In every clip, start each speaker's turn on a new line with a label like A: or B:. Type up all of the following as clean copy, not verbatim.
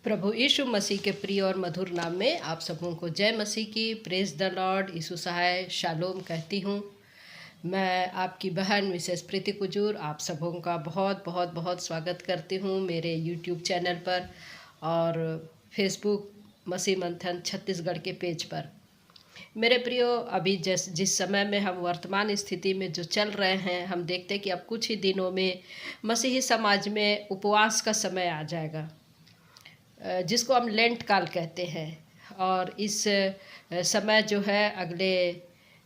A: प्रभु यीशु मसीह के प्रिय और मधुर नाम में आप सबों को जय मसीह की, प्रेज द लॉर्ड, यीशु सहाय, शालोम कहती हूँ। मैं आपकी बहन मिसेस प्रीति कुजूर आप सबों का बहुत बहुत बहुत स्वागत करती हूँ मेरे यूट्यूब चैनल पर और फेसबुक मसीह मंथन छत्तीसगढ़ के पेज पर। मेरे प्रियो, अभी जिस समय में हम वर्तमान स्थिति में जो चल रहे हैं, हम देखते हैं कि अब कुछ ही दिनों में मसीही समाज में उपवास का समय आ जाएगा, जिसको हम लेंट काल कहते हैं। और इस समय जो है अगले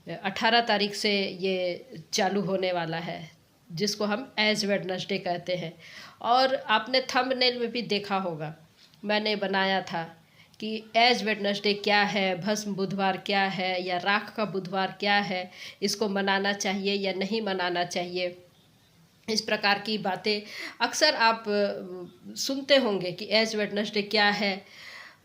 A: 18 तारीख से ये चालू होने वाला है, जिसको हम एज वेडनेसडे कहते हैं। और आपने थंबनेल में भी देखा होगा, मैंने बनाया था कि एज वेडनेसडे क्या है, भस्म बुधवार क्या है, या राख का बुधवार क्या है, इसको मनाना चाहिए या नहीं मनाना चाहिए। इस प्रकार की बातें अक्सर आप सुनते होंगे कि एज वेडनेसडे क्या है,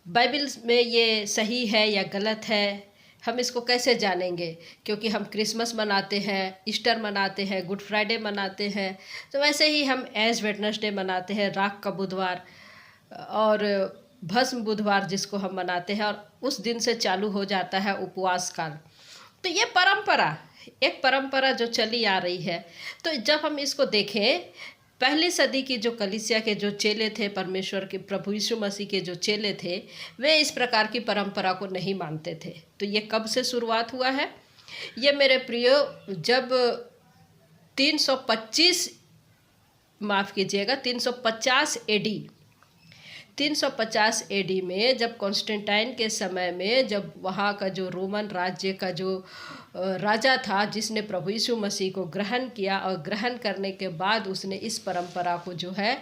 A: बाइबल में ये सही है या गलत है, हम इसको कैसे जानेंगे? क्योंकि हम क्रिसमस मनाते हैं, ईस्टर मनाते हैं, गुड फ्राइडे मनाते हैं, तो वैसे ही हम एज वेडनेसडे मनाते हैं, राख का बुधवार और भस्म बुधवार जिसको हम मनाते हैं, और उस दिन से चालू हो जाता है उपवास काल। तो ये एक परंपरा जो चली आ रही है, तो जब हम इसको देखें, पहली सदी की जो कलीसिया के जो चेले थे, परमेश्वर के प्रभु यीशु मसीह के जो चेले थे, वे इस प्रकार की परंपरा को नहीं मानते थे। तो ये कब से शुरुआत हुआ है? ये मेरे प्रियो, जब 325 माफ़ कीजिएगा 350 एडी 350 एडी में, जब कॉन्स्टेंटाइन के समय में, जब वहाँ का जो रोमन राज्य का जो राजा था, जिसने प्रभु यीशु मसीह को ग्रहण किया, और ग्रहण करने के बाद उसने इस परंपरा को जो है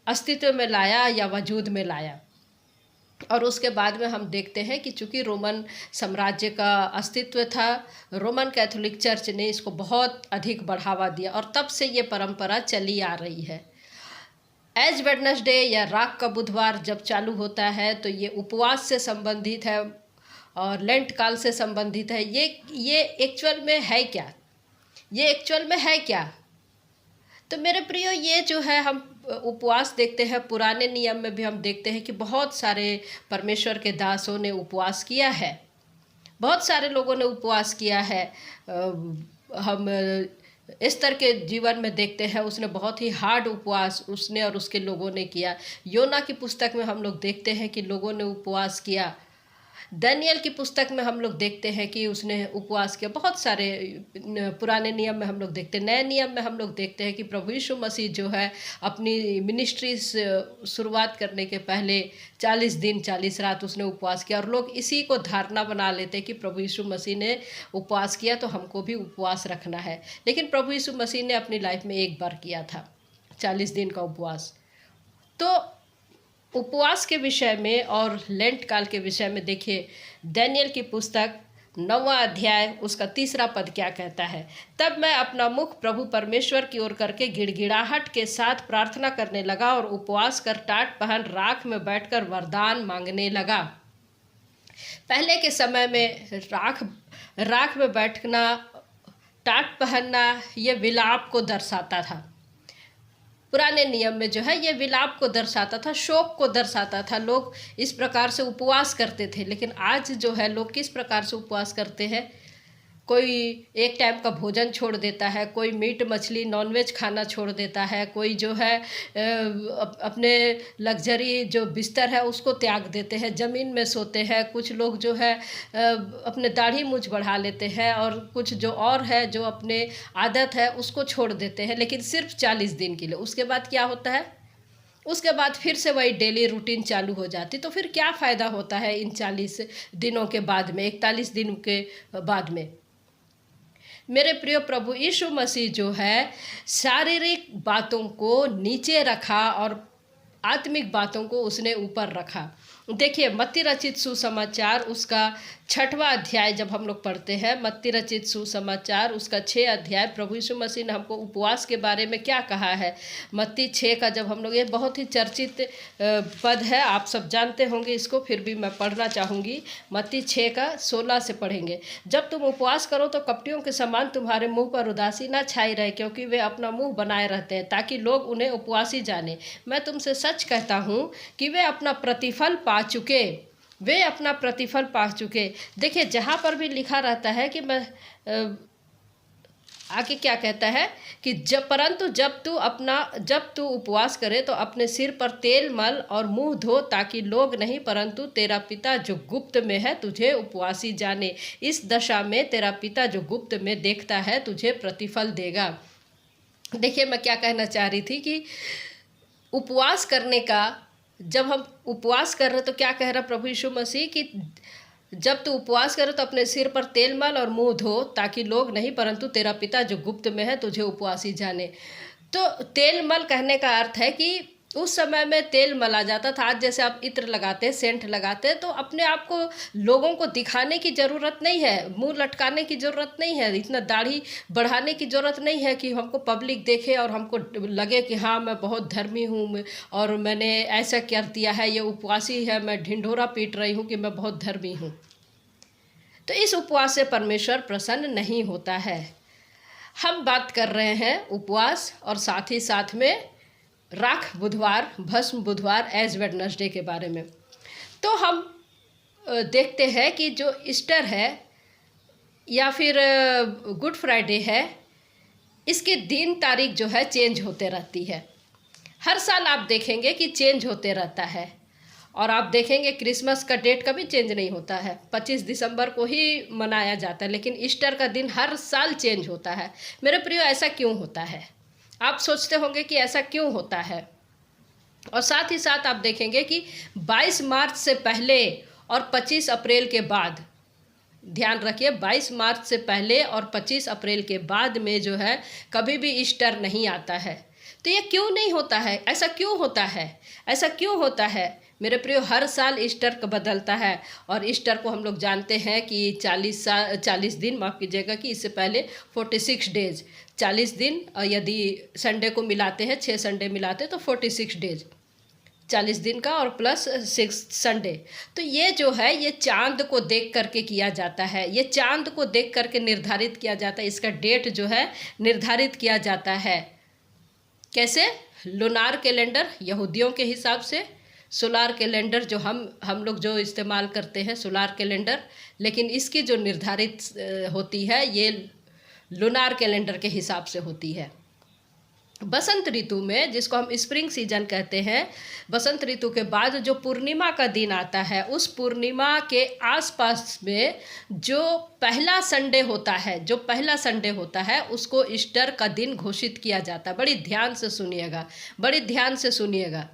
A: अस्तित्व में लाया या वजूद में लाया। और उसके बाद में हम देखते हैं कि चूँकि रोमन साम्राज्य का अस्तित्व था, रोमन कैथोलिक चर्च ने इसको बहुत अधिक बढ़ावा दिया, और तब से ये परंपरा चली आ रही है। एज वेडनेसडे या राख का बुधवार जब चालू होता है, तो ये उपवास से संबंधित है और लेंट काल से संबंधित है। ये एक्चुअल में है क्या? तो मेरे प्रियो, ये जो है हम उपवास देखते हैं, पुराने नियम में भी हम देखते हैं कि बहुत सारे परमेश्वर के दासों ने उपवास किया है, बहुत सारे लोगों ने उपवास किया है। हम एस्तर के जीवन में देखते हैं, उसने बहुत ही हार्ड उपवास उसने और उसके लोगों ने किया। योना की पुस्तक में हम लोग देखते हैं कि लोगों ने उपवास किया। दानियल की पुस्तक में हम लोग देखते हैं कि उसने उपवास किया। बहुत सारे पुराने नियम में हम लोग देखते हैं। नए नियम में हम लोग देखते हैं कि प्रभु यीशु मसीह जो है अपनी मिनिस्ट्री शुरुआत करने के पहले 40 दिन 40 रात उसने उपवास किया, और लोग इसी को धारणा बना लेते हैं कि प्रभु यीशु मसीह ने उपवास किया तो हमको भी उपवास रखना है। लेकिन प्रभु यीशु मसीह ने अपनी लाइफ में एक बार किया था 40 दिन का उपवास। तो उपवास के विषय में और लेंट काल के विषय में देखिए, दानियल की पुस्तक 9वां अध्याय उसका 3रा पद क्या कहता है? तब मैं अपना मुख प्रभु परमेश्वर की ओर करके गिड़गिड़ाहट के साथ प्रार्थना करने लगा और उपवास कर टाट पहन राख में बैठकर वरदान मांगने लगा। पहले के समय में राख में बैठना, टाट पहनना, ये विलाप को दर्शाता था। पुराने नियम में जो है ये विलाप को दर्शाता था, शोक को दर्शाता था। लोग इस प्रकार से उपवास करते थे। लेकिन आज जो है लोग किस प्रकार से उपवास करते हैं? कोई एक टाइम का भोजन छोड़ देता है, कोई मीट मछली नॉनवेज खाना छोड़ देता है, कोई जो है अपने लग्जरी जो बिस्तर है उसको त्याग देते हैं, ज़मीन में सोते हैं। कुछ लोग जो है अपने दाढ़ी मूंछ बढ़ा लेते हैं, और कुछ जो और है जो अपने आदत है उसको छोड़ देते हैं, लेकिन सिर्फ 40 दिन के लिए। उसके बाद क्या होता है? उसके बाद फिर से वही डेली रूटीन चालू हो जाती। तो फिर क्या फ़ायदा होता है इन 40 दिनों के बाद में, 41 दिन के बाद में? मेरे प्रिय, प्रभु यीशु मसीह जो है शारीरिक बातों को नीचे रखा और आत्मिक बातों को उसने ऊपर रखा। देखिए, मत्ती रचित सुसमाचार उसका 6वां अध्याय जब हम लोग पढ़ते हैं, मत्ती रचित सुसमाचार उसका 6 अध्याय, प्रभु यीशु मसीह ने हमको उपवास के बारे में क्या कहा है। मत्ती 6 का जब हम लोग, ये बहुत ही चर्चित पद है, आप सब जानते होंगे इसको, फिर भी मैं पढ़ना चाहूँगी। मत्ती 6 का 16 से पढ़ेंगे। जब तुम उपवास करो तो कपटियों के समान तुम्हारे मुँह पर उदासी ना छाई रहे, क्योंकि वे अपना मुँह बनाए रहते हैं ताकि लोग उन्हें उपवासी जाने। मैं तुमसे सच कहता हूँ कि वे अपना प्रतिफल पा चुके, वे अपना प्रतिफल पा चुके। देखिए जहाँ पर भी लिखा रहता है कि मैं आगे क्या कहता है कि परंतु जब तू उपवास करे तो अपने सिर पर तेल मल और मुंह धो, ताकि लोग नहीं परंतु तेरा पिता जो गुप्त में है तुझे उपवासी जाने। इस दशा में तेरा पिता जो गुप्त में देखता है तुझे प्रतिफल देगा। देखिए मैं क्या कहना चाह रही थी कि उपवास करने का, जब हम उपवास कर रहे तो क्या कह रहा प्रभु यीशु मसीह कि जब तू उपवास करे तो अपने सिर पर तेल मल और मुंह धो, ताकि लोग नहीं परंतु तेरा पिता जो गुप्त में है तुझे उपवासी जाने। तो तेल मल कहने का अर्थ है कि उस समय में तेल मला जाता था। आज जैसे आप इत्र लगाते, सेंट लगाते, तो अपने आप को लोगों को दिखाने की ज़रूरत नहीं है, मुंह लटकाने की ज़रूरत नहीं है, इतना दाढ़ी बढ़ाने की ज़रूरत नहीं है कि हमको पब्लिक देखे और हमको लगे कि हाँ मैं बहुत धर्मी हूँ और मैंने ऐसा कर दिया है, ये उपवासी है, मैं ढिंढोरा पीट रही हूँ कि मैं बहुत धर्मी हूँ। तो इस उपवास से परमेश्वर प्रसन्न नहीं होता है। हम बात कर रहे हैं उपवास और साथ ही साथ में राख बुधवार, भस्म बुधवार, एज वेडनेसडे के बारे में। तो हम देखते हैं कि जो ईस्टर है या फिर गुड फ्राइडे है, इसके दिन तारीख जो है चेंज होते रहती है। हर साल आप देखेंगे कि चेंज होते रहता है। और आप देखेंगे क्रिसमस का डेट कभी चेंज नहीं होता है, 25 दिसंबर को ही मनाया जाता है, लेकिन ईस्टर का दिन हर साल चेंज होता है। मेरे प्रियो, ऐसा क्यों होता है? आप सोचते होंगे कि ऐसा क्यों होता है। और साथ ही साथ आप देखेंगे कि 22 मार्च से पहले और 25 अप्रैल के बाद, ध्यान रखिए 22 मार्च से पहले और 25 अप्रैल के बाद में जो है कभी भी ईस्टर नहीं आता है। तो ये क्यों नहीं होता है? ऐसा क्यों होता है? ऐसा क्यों होता है मेरे प्रियो? हर साल ईस्टर का बदलता है और ईस्टर को हम लोग जानते हैं कि 40 दिन, माफ़ कीजिएगा, कि इससे पहले 46 डेज, 40 दिन, और यदि संडे को मिलाते हैं, 6 संडे मिलाते हैं तो 46 डेज, 40 दिन का और प्लस 6 संडे। तो ये जो है ये चांद को देख करके किया जाता है, ये चांद को देख करके निर्धारित किया जाता है, इसका डेट जो है निर्धारित किया जाता है। कैसे? लूनार कैलेंडर यहूदियों के हिसाब से, सोलार कैलेंडर जो हम लोग जो इस्तेमाल करते हैं सोलार कैलेंडर, लेकिन इसकी जो निर्धारित होती है ये लूनार कैलेंडर के हिसाब से होती है। बसंत ऋतु में, जिसको हम स्प्रिंग सीजन कहते हैं, बसंत ऋतु के बाद जो पूर्णिमा का दिन आता है, उस पूर्णिमा के आसपास में जो पहला संडे होता है उसको ईस्टर का दिन घोषित किया जाता है। बड़ी ध्यान से सुनिएगा।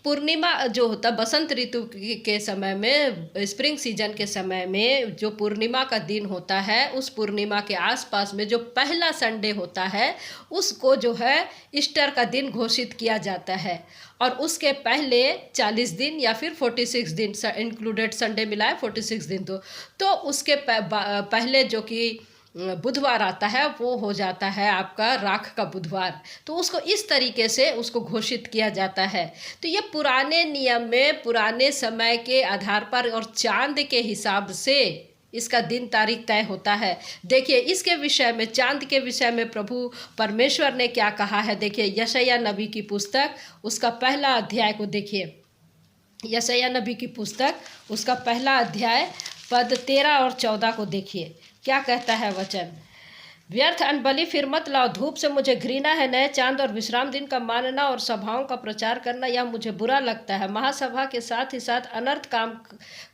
A: पूर्णिमा जो होता है बसंत ऋतु के समय में, स्प्रिंग सीजन के समय में जो पूर्णिमा का दिन होता है, उस पूर्णिमा के आसपास में जो पहला संडे होता है उसको जो है ईस्टर का दिन घोषित किया जाता है। और उसके पहले 40 दिन या फिर 46 दिन, इंक्लूडेड संडे मिलाए 46 दिन, तो उसके पहले जो कि बुधवार आता है वो हो जाता है आपका राख का बुधवार। तो उसको इस तरीके से उसको घोषित किया जाता है। तो ये पुराने नियम में, पुराने समय के आधार पर और चांद के हिसाब से इसका दिन तारीख तय होता है। देखिए इसके विषय में, चांद के विषय में प्रभु परमेश्वर ने क्या कहा है। देखिए यशायाह नबी की पुस्तक, उसका पहला अध्याय को देखिए। यशायाह नबी की पुस्तक, उसका पहला अध्याय पद 13 और 14 को देखिए, क्या कहता है वचन। व्यर्थ अनबलि फिर मत लाओ, धूप से मुझे घृणा है, नए चांद और विश्राम दिन का मानना और सभाओं का प्रचार करना यह मुझे बुरा लगता है। महासभा के साथ ही साथ अनर्थ काम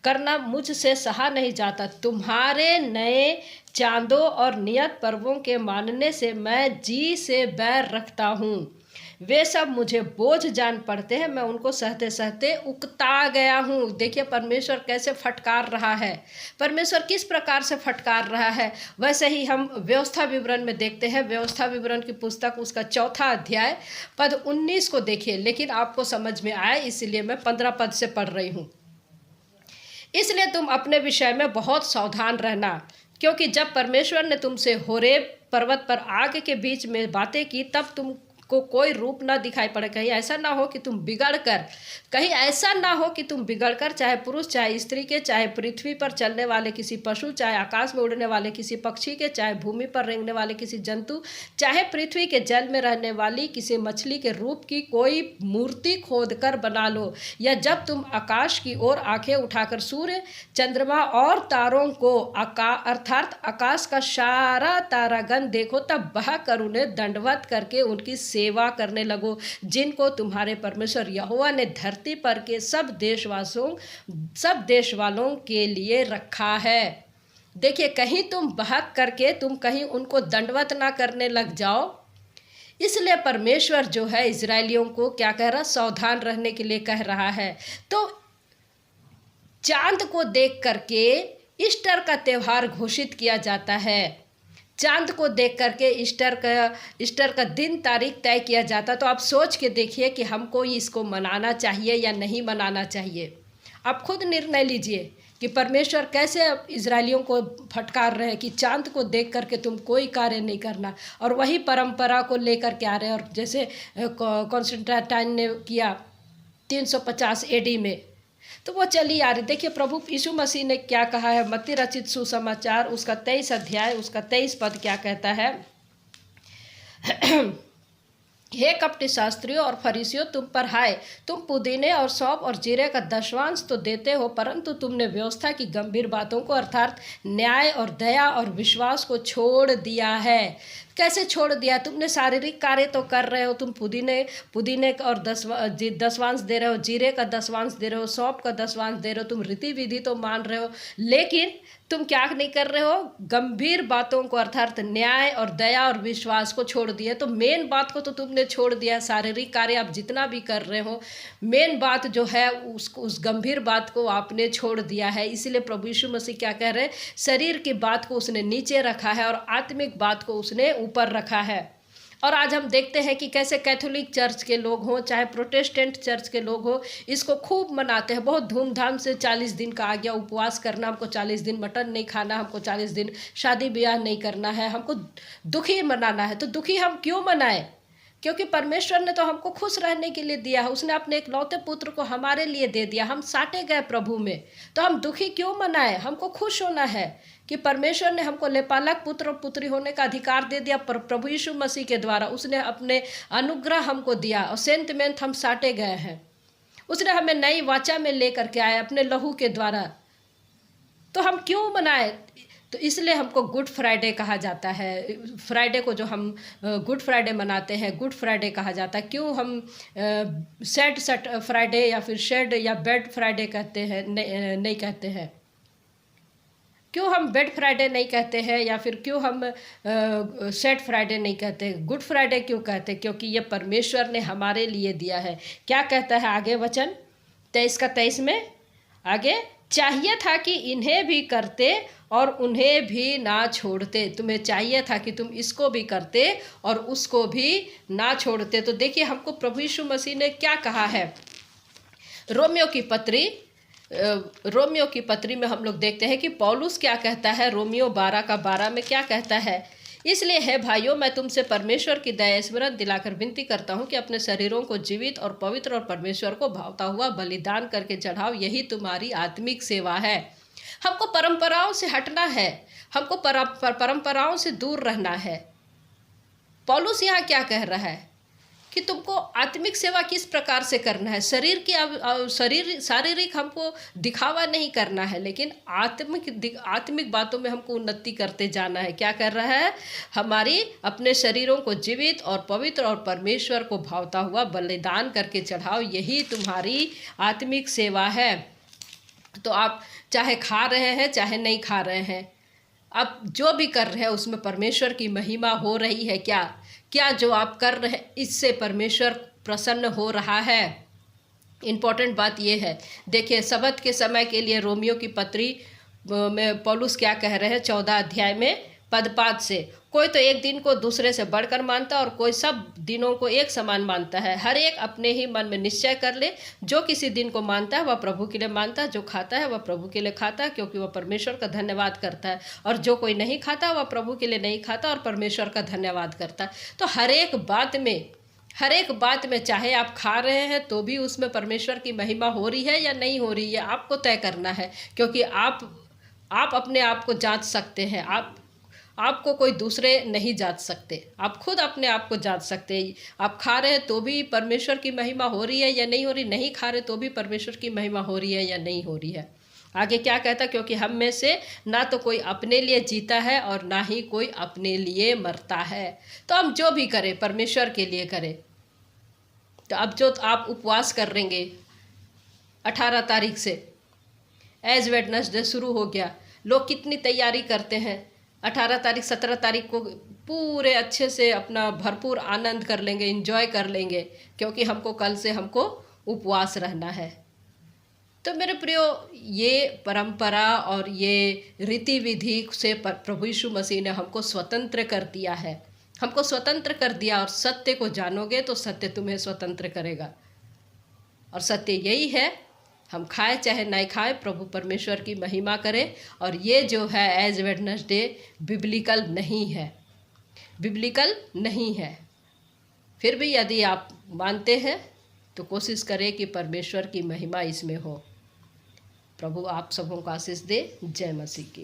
A: करना मुझसे सहा नहीं जाता। तुम्हारे नए चांदों और नियत पर्वों के मानने से मैं जी से बैर रखता हूँ। वे सब मुझे बोझ जान पड़ते हैं, मैं उनको सहते सहते उकता गया हूँ। देखिए परमेश्वर कैसे फटकार रहा है, परमेश्वर किस प्रकार से फटकार रहा है। वैसे ही हम व्यवस्था विवरण में देखते हैं, व्यवस्था विवरण की पुस्तक, उसका 4था अध्याय पद 19 को देखिए। लेकिन आपको समझ में आए इसलिए मैं 15 पद से पढ़ रही हूँ। इसलिए तुम अपने विषय में बहुत सावधान रहना, क्योंकि जब परमेश्वर ने तुमसे होरेब पर्वत पर आग के बीच में बातें की, तब तुम आपको कोई रूप ना दिखाई पड़े। कहीं ऐसा ना हो कि तुम बिगड़ कर, कहीं ऐसा ना हो कि तुम बिगड़ कर, चाहे पुरुष चाहे स्त्री के, चाहे पृथ्वी पर चलने वाले किसी पशु, चाहे आकाश में उड़ने वाले किसी पक्षी के, चाहे भूमि पर रेंगने वाले किसी जंतु, चाहे पृथ्वी के जल में रहने वाली किसी मछली के रूप की कोई मूर्ति खोद कर बना लो, या जब तुम आकाश की ओर आंखें उठाकर सूर्य, चंद्रमा और तारों को अर्थात आकाश का सारा तारागण देखो, तब बहा कर उन्हें दंडवत करके उनकी सेवा करने लगो, जिनको तुम्हारे परमेश्वर यहोवा ने धरती पर के सब देश वालों के लिए रखा है। देखिए, कहीं तुम बहक करके तुम कहीं उनको दंडवत ना करने लग जाओ। इसलिए परमेश्वर जो है इजरायलियों को क्या कह रहा, सावधान रहने के लिए कह रहा है। तो चांद को देख करके ईस्टर का त्यौहार घोषित किया जाता है। चांद को देख करके ईस्टर का दिन तारीख तय किया जाता। तो आप सोच के देखिए कि हमको इसको मनाना चाहिए या नहीं मनाना चाहिए। आप खुद निर्णय लीजिए कि परमेश्वर कैसे इजरायलियों को फटकार रहे हैं कि चांद को देख करके तुम कोई कार्य नहीं करना, और वही परंपरा को लेकर के आ रहे हैं। और जैसे कॉन्स्टेंटाइन ने किया 350 एडी में, तो वो चली आ रही। देखिए प्रभु यीशु मसीह ने क्या कहा है, मत्ती रचित सुसमाचार उसका 23 अध्याय उसका 23 पद क्या कहता है। हे कपटी शास्त्रियों और फरीसियों, तुम पर हाय, तुम पुदीने और सौंफ और जीरे का दशवांश तो देते हो, परंतु तुमने व्यवस्था की गंभीर बातों को अर्थात न्याय और दया और विश्वास को छोड़ दिया है। कैसे छोड़ दिया? तुमने शारीरिक कार्य तो कर रहे हो, तुम पुदीने का और दशवांश दे रहे हो, जीरे का दशवांश दे रहे हो, सौंफ का दशवांश दे रहे हो, तुम रीति विधि तो मान रहे हो, लेकिन तुम क्या नहीं कर रहे हो, गंभीर बातों को अर्थात न्याय और दया और विश्वास को छोड़ दिया। तो मेन बात को तो तुमने छोड़ दिया। शारीरिक कार्य आप जितना भी कर रहे हो, मेन बात जो है उस गंभीर बात को आपने छोड़ दिया है। इसीलिए प्रभु यीशु मसीह क्या कह रहे हैं, शरीर की बात को उसने नीचे रखा है और आत्मिक बात को उसने ऊपर रखा है। और आज हम देखते हैं कि कैसे कैथोलिक चर्च के लोग हों चाहे प्रोटेस्टेंट चर्च के लोग हों, इसको खूब मनाते हैं, बहुत धूमधाम से। 40 दिन का आ गया उपवास करना, हमको 40 दिन मटन नहीं खाना, हमको 40 दिन शादी ब्याह नहीं करना है, हमको दुखी मनाना है। तो दुखी हम क्यों मनाएं? क्योंकि परमेश्वर ने तो हमको खुश रहने के लिए दिया है। उसने अपने इकलौते पुत्र को हमारे लिए दे दिया। हम साटे गए प्रभु में, तो हम दुखी क्यों मनाएं? हमको खुश होना है कि परमेश्वर ने हमको लेपालक पुत्र और पुत्री होने का अधिकार दे दिया प्रभु यीशु मसीह के द्वारा। उसने अपने अनुग्रह हमको दिया और सेंटमेंट हम साटे गए हैं। उसने हमें नई वाचा में लेकर के आए अपने लहू के द्वारा। तो हम क्यों मनाएं? तो इसलिए हमको गुड फ्राइडे कहा जाता है। फ्राइडे को जो हम गुड फ्राइडे मनाते हैं, गुड फ्राइडे कहा जाता है। क्यों हम सैड फ्राइडे या फिर शेड या बेड फ्राइडे कहते हैं, नहीं कहते हैं? क्यों हम बेड फ्राइडे नहीं कहते हैं, या फिर क्यों हम सैड फ्राइडे नहीं कहते? गुड फ्राइडे क्यों कहते? क्योंकि ये परमेश्वर ने हमारे लिए दिया है। क्या कहता है आगे वचन 23 का 23 में आगे, चाहिए था कि इन्हें भी करते और उन्हें भी ना छोड़ते। तुम्हें चाहिए था कि तुम इसको भी करते और उसको भी ना छोड़ते। तो देखिए हमको प्रभु यीशु मसीह ने क्या कहा है। रोमियो की पत्री में हम लोग देखते हैं कि पौलुस क्या कहता है। रोमियो 12 का 12 में क्या कहता है, इसलिए है भाइयों, मैं तुमसे परमेश्वर की दया स्मरण दिलाकर विनती करता हूँ कि अपने शरीरों को जीवित और पवित्र और परमेश्वर को भावता हुआ बलिदान करके चढ़ाओ, यही तुम्हारी आत्मिक सेवा है। हमको परंपराओं से हटना है, हमको परंपराओं से दूर रहना है। पौलुस यहाँ क्या कह रहा है कि तुमको आत्मिक सेवा किस प्रकार से करना है। शारीरिक हमको दिखावा नहीं करना है, लेकिन आत्मिक बातों में हमको उन्नति करते जाना है। क्या कर रहा है, हमारी अपने शरीरों को जीवित और पवित्र और परमेश्वर को भावता हुआ बलिदान करके चढ़ाओ, यही तुम्हारी आत्मिक सेवा है। तो आप चाहे खा रहे हैं चाहे नहीं खा रहे हैं, आप जो भी कर रहे हैं उसमें परमेश्वर की महिमा हो रही है क्या? क्या जो आप कर रहे हैं इससे परमेश्वर प्रसन्न हो रहा है? इम्पोर्टेंट बात यह है। देखिए सबत के समय के लिए रोमियो की पत्री में पौलुस क्या कह रहे हैं 14 अध्याय में पद 5 से, कोई तो एक दिन को दूसरे से बढ़कर मानता और कोई सब दिनों को एक समान मानता है। हर एक अपने ही मन में निश्चय कर ले, जो किसी दिन को मानता है वह प्रभु के लिए मानता है, जो खाता है वह प्रभु के लिए खाता है क्योंकि वह परमेश्वर का धन्यवाद करता है, और जो कोई नहीं खाता वह प्रभु के लिए नहीं खाता और परमेश्वर का धन्यवाद करता है। तो हर एक बात में हर एक बात में, चाहे आप खा रहे हैं तो भी उसमें परमेश्वर की महिमा हो रही है या नहीं हो रही है, आपको तय करना है। क्योंकि आप अपने आप को जांच सकते हैं। आपको कोई दूसरे नहीं जांच सकते, आप खुद अपने आप को जांच सकते हैं। आप खा रहे हैं तो भी परमेश्वर की महिमा हो रही है या नहीं हो रही, नहीं खा रहे तो भी परमेश्वर की महिमा हो रही है या नहीं हो रही है। आगे क्या कहता, क्योंकि हम में से ना तो कोई अपने लिए जीता है और ना ही कोई अपने लिए मरता है। तो हम जो भी करें परमेश्वर के लिए करें। तो अब जो आप उपवास कर लेंगे 18 तारीख से, एज वेडनेसडे शुरू हो गया, लोग कितनी तैयारी करते हैं। 18 तारीख 17 तारीख को पूरे अच्छे से अपना भरपूर आनंद कर लेंगे, एंजॉय कर लेंगे, क्योंकि हमको कल से हमको उपवास रहना है। तो मेरे प्रियो, ये परंपरा और ये रीति विधि से प्रभु यीशु मसीह ने हमको स्वतंत्र कर दिया है, हमको स्वतंत्र कर दिया। और सत्य को जानोगे तो सत्य तुम्हें स्वतंत्र करेगा। और सत्य यही है, हम खाए चाहे नहीं खाए, प्रभु परमेश्वर की महिमा करें। और ये जो है एज वेडनेसडे बिब्लिकल नहीं है, बिब्लिकल नहीं है। फिर भी यदि आप मानते हैं तो कोशिश करें कि परमेश्वर की महिमा इसमें हो। प्रभु आप सबों को आशीष दे। जय मसीह की।